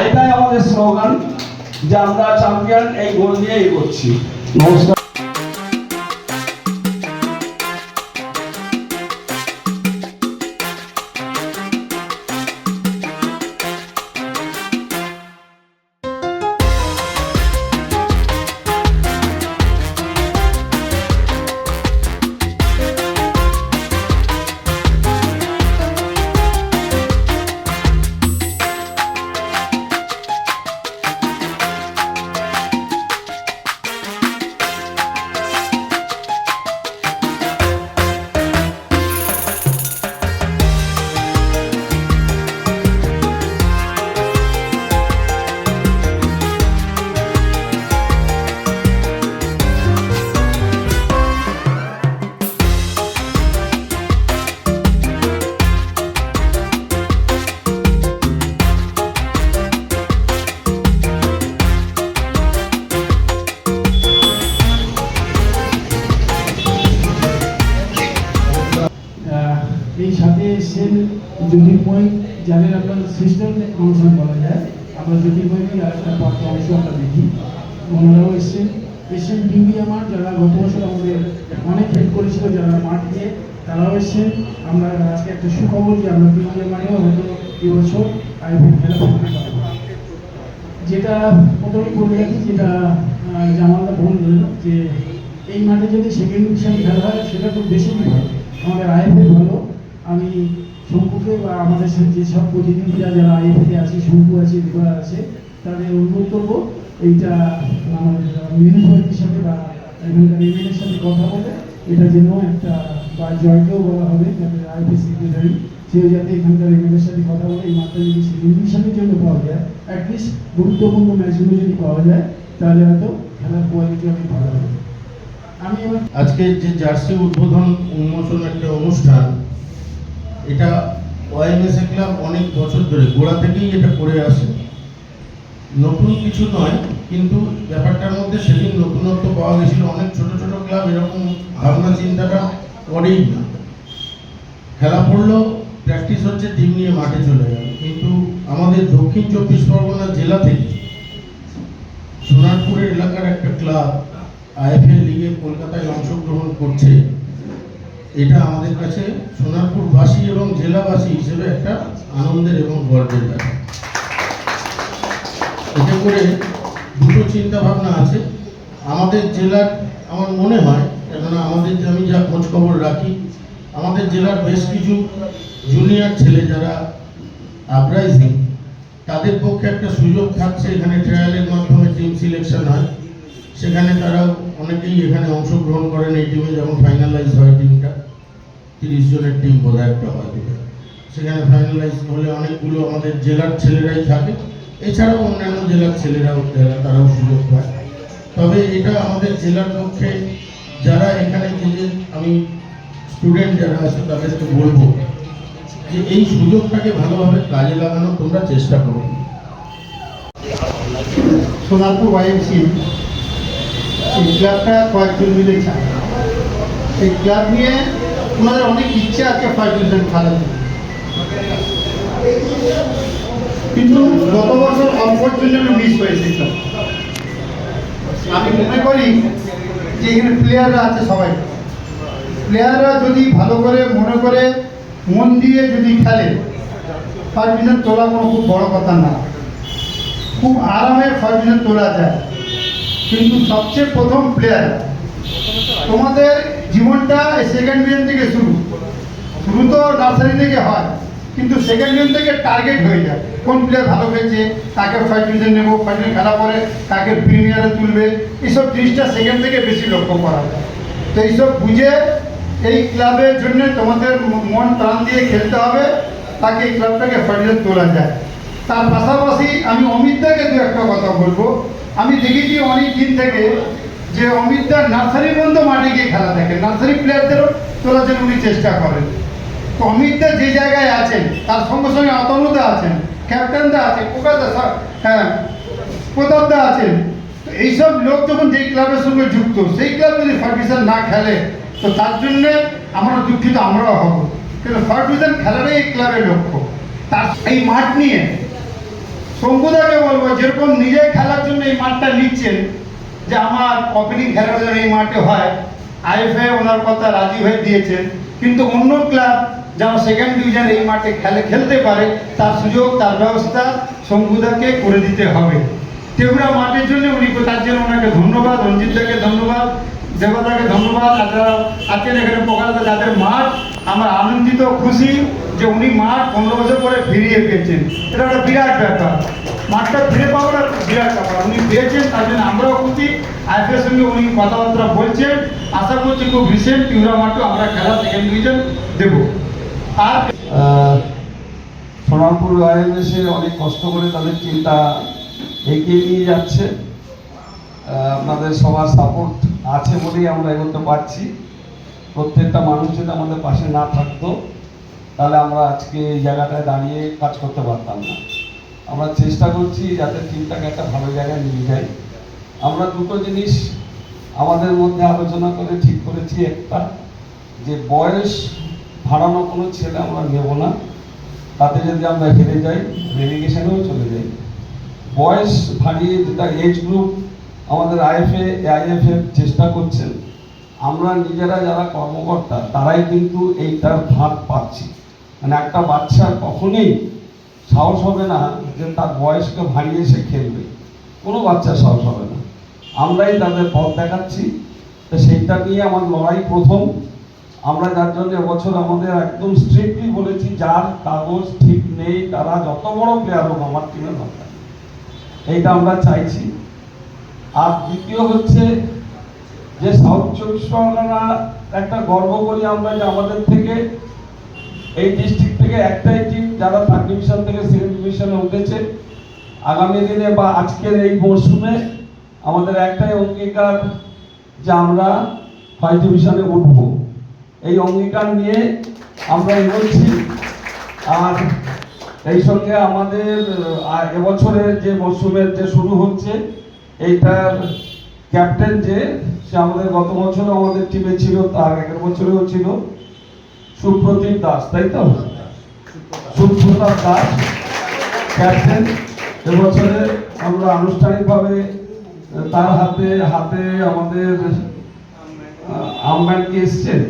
এটাই আমাদের স্লোগান যে আমরা চ্যাম্পিয়ন এই গোল দিয়ে এগোচ্ছি। নমস্কার। এই সাথে এসছেন জ্যোতির্ময়, যাদের আপনার সিস্টার ফাংশন বলা যায়, আমরা জ্যোতির্ময়কে একটা অংশ আমরা দেখি, ওনারাও এসছেন। পিঙ্কি আমার, যারা গত বছর আমাদের অনেক হেল্প করেছিল যারা মাঠ দিয়ে, তারাও এসছেন। আমরা আজকে একটা সুখবর যে আমরা পিঙ্কি আমারও হয়তো এবছর আইপিএল খেলা করতে পারবো। যেটা প্রথমে বলে রাখি, যেটা জামালদা বললেন যে এই মাঠে যদি সেকেন্ড ডিভিশন খেলা হয় সেটা খুব বেশি ভালো, আমাদের আইএফএ ভালো। আমি শঙ্কুকে বা আমাদের যেসব প্রতিনিধিরা যারা আইএফএ আছে, শঙ্কু আছে, দেবা আছে, তাদের অনুরোধ করবো এইটা আমাদের মিউনিসিপ্যালিটির সাথে বা এখানকার এমএলএর সাথে কথা বলে এটা যেন একটা, বা জয়কেও বলা হবে যাতে আইএফএ সেক্রেটারি, সেও যাতে এখানকার এমএলএর সাথে কথা বলে এই মাঠটা যদি সেকেন্ড ডিভিশনের জন্য পাওয়া যায়, অ্যাটলিস্ট গুরুত্বপূর্ণ ম্যাচগুলো যদি পাওয়া যায় তাহলে হয়তো খেলার কোয়ালিটি অনেক ভালো হবে। আমি আজকে যে জার্সি উদ্বোধন উন্মোচন একটা অনুষ্ঠান, এটা ওয়াইএমএসএ ক্লাব অনেক বছর ধরে গোড়া থেকেই এটা করে আসে, নতুন কিছু নয়। কিন্তু ব্যাপারটার মধ্যে সেদিন নতুনত্ব পাওয়া গেছিল। অনেক ছোট ছোট ক্লাব এরকম ভাবনা চিন্তাটা করেই না, খেলা পড়লো, প্র্যাকটিস হচ্ছে, টিম নিয়ে মাঠে চলে গেল। কিন্তু আমাদের দক্ষিণ 24 পরগনা জেলা থেকে সোনারপুরের এলাকার একটা ক্লাব আইএফএল লিগে কলকাতায় অংশগ্রহণ করছে, এটা আমাদের কাছে সোনারপুরবাসী এবং জেলাবাসী হিসেবে একটা আনন্দের এবং গর্বের ব্যাপার। এতে করে দুটো চিন্তা ভাবনা আছে আমাদের জেলার। আমার মনে হয়, কেননা আমাদের আমি যা খোঁজ খবর রাখি, আমাদের জেলার বেশ কিছু জুনিয়র ছেলে যারা আপরাইজিং, তাদের পক্ষে একটা সুযোগ থাকছে। এখানে ট্রায়ালের মাধ্যমে টিম সিলেকশন হয়, সেখানে তারাও অনেকেই এখানে অংশগ্রহণ করেন। এই টিমে যেমন ফাইনালাইজ হয়, টিমটা 30 জনের টিম বোধহয় একটা হয়, সেখানে ফাইনালাইজ হলে অনেকগুলো আমাদের জেলার ছেলেরাই থাকে, এছাড়াও অন্যান্য জেলার ছেলেরাও তারাও সুযোগ পায়। তবে এটা আমাদের জেলার পক্ষে যারা এখানে যে আমি স্টুডেন্ট যারা আছে তাদেরকে বলবো যে এই সুযোগটাকে ভালোভাবে কাজে লাগানো তোমরা চেষ্টা করো। সোনারপুর ওয়াইএমসি এই ক্লাবটা কয়েকজন মিলে চায়। এই ক্লাব নিয়ে ওনাদের অনেক ইচ্ছে আছে ফার্স্ট ডিভিশন খেলার জন্য, কিন্তু গত বছর অল্পর মিস হয়েছে ক্লাব। আমি মনে করি যে এখানে প্লেয়াররা আছে, সবাই প্লেয়াররা যদি ভালো করে মনে করে মন দিয়ে যদি খেলে, ফার্স্ট ডিভিশন তোলা কোনো খুব বড় কথা না, খুব আরামে ফার্স্ট ডিভিশন তোলা যায়। কিন্তু সবচেয়ে প্রথম প্লেয়ার, তোমাদের জীবনটা সেকেন্ড ডিভিশন থেকে শুরু তো নার্সারি থেকে হয়, কিন্তু সেকেন্ড ডিভিশন থেকে টার্গেট হয়ে যায়। কোন প্লেয়ার ভালো খেলছে তাকে ফার্স্ট ডিভিশন নেবো, ফার্স্ট ডিভিশন খেলা পরে তাকে প্রিমিয়ারে তুলবে, এইসব জিনিসটা সেকেন্ড থেকে বেশি লক্ষ্য করা যায়। তো এইসব বুঝে এই ক্লাবের জন্য তোমাদের মন প্রাণ দিয়ে খেলতে হবে, তাকে এই ক্লাবটাকে ফার্স্ট ডিভিশন তোলা যায়। তার পাশাপাশি আমি অমিতদাকে দু একটা কথা বলবো। আমি দেখেছি অনেক দিন থেকে যে অমিতদা নার্সারি পর্যন্ত মাঠে গিয়ে খেলা দেখেন, নার্সারি প্লেয়ারদেরও তোলার জন্য উনি চেষ্টা করেন। তো অমিতদা যে জায়গায় আছেন তার সঙ্গে সঙ্গে অতনুদা আছেন, ক্যাপ্টেনদা আছে, প্রতাপদা আছেন। তো এইসব লোক যখন যেই ক্লাবের সঙ্গে যুক্ত, সেই ক্লাব যদি ফার্স্ট ডিভিশন না খেলে তো তার জন্যে আমরা দুঃখিত, আমরাও হব। কিন্তু ফার্স্ট ডিভিশন খেলাটাই এই ক্লাবের লক্ষ্য। তার এই মাঠ নিয়ে শঙ্কুদাকে বলবো, যেরকম নিজে খেলার জন্য এই মাঠটা নিচ্ছেন, যে আমার ওপেনিং খেলার জন্য এই মাঠে হয়, আইএফএ ওনার কথা রাজি হয়ে দিয়েছেন, কিন্তু অন্য ক্লাব যেন সেকেন্ড ডিভিশন এই মাঠে খেলতে পারে তার সুযোগ, তার ব্যবস্থা শঙ্কুদাকে করে দিতে হবে। তেগুড়া মাঠের জন্য উনি, তার জন্য ওনাকে ধন্যবাদ, রঞ্জিতদাকে ধন্যবাদ, দেবতাকে ধন্যবাদ। আপনারা আজকের এখানে পোকাতে যাদের মাঠ, আমার আনন্দিত খুশি যে উনি মাঠ 15 বছর পরে ফিরিয়ে পেয়েছেন। এটা একটা বিরাট ব্যাপার, মাঠটা ফিরে পাওয়াটা বিরাট ব্যাপার। উনি পেয়েছেন, তার জন্য আমরাও খুশি। আইএফএর সঙ্গে উনি কথাবার্তা বলছেন, আশা করছি খুব রিসেন্ট তিউরা মাঠেও আমরা খেলা সেকেন্ড ডিভিশন দেব। আর সোনারপুর আইএমএসে অনেক কষ্ট করে তাদের টিমটা এগিয়ে নিয়ে যাচ্ছে। আপনাদের সবার সাপোর্ট আছে বলেই আমরা এগোতে পারছি। প্রত্যেকটা মানুষ যদি আমাদের পাশে না থাকতো তাহলে আমরা আজকে এই জায়গাটায় দাঁড়িয়ে কাজ করতে পারতাম না। আমরা চেষ্টা করছি যাতে টিমটাকে একটা ভালো জায়গায় নিয়ে যাই। আমরা দুটো জিনিস আমাদের মধ্যে আলোচনা করে ঠিক করেছি। একটা, যে বয়স ভাড়ানো কোনো ছেলে আমরা নেব না, তাতে যদি আমরা হেরে যাই রেলিগেশনেও চলে যাই। বয়স ভারিয়ে যেটা এজ গ্রুপ আমাদের আইএফএ চেষ্টা করছেন, আমরা নিজেরা যারা কর্মকর্তা তারাই কিন্তু এইটার ভাগ পাচ্ছি। মানে একটা বাচ্চার কখনোই সাহস হবে না যে তার বয়সকে ভাঙিয়ে সে খেলবে, কোনো বাচ্চার সাহস হবে না। আমরাই তাদের পথ দেখাচ্ছি। তো সেইটা নিয়ে আমার লড়াই প্রথম। আমরা যার জন্য এবছর আমাদের একদম স্ট্রিক্টলি বলেছি, যার কাগজ ঠিক নেই তারা যত বড় প্লেয়ার হোক আমার টিমে দরকার, এইটা আমরা চাইছি। আর দ্বিতীয় হচ্ছে যে সাউথ চব্বিশ পরগনা একটা গর্ব করি আমরা যে আমাদের থেকে এই ডিস্ট্রিক্ট থেকে একটাই টিম যারা থার্ড ডিভিশন থেকে সেকেন্ড ডিভিশনে উঠেছে। আগামী দিনে বা আজকের এই মরশুমে আমাদের একটাই অঙ্গীকার যে আমরা ফার্স্ট ডিভিশনে উঠবো। এই অঙ্গীকার নিয়ে আমরা এগোচ্ছি। আর এই সঙ্গে আমাদের এবছরের যে মরশুমের যে শুরু হচ্ছে, এইটার ক্যাপ্টেন যে সে আমাদের গত বছরও আমাদের টিমে ছিল, তার আগের বছরেও ছিল, সুপ্রতীপ দাস, তাই তো? সুপ্রতাপ দাস ক্যাপ্টেন। এবছরে আমরা আনুষ্ঠানিকভাবে তার হাতে আমাদের আম্বানকে এসছেন।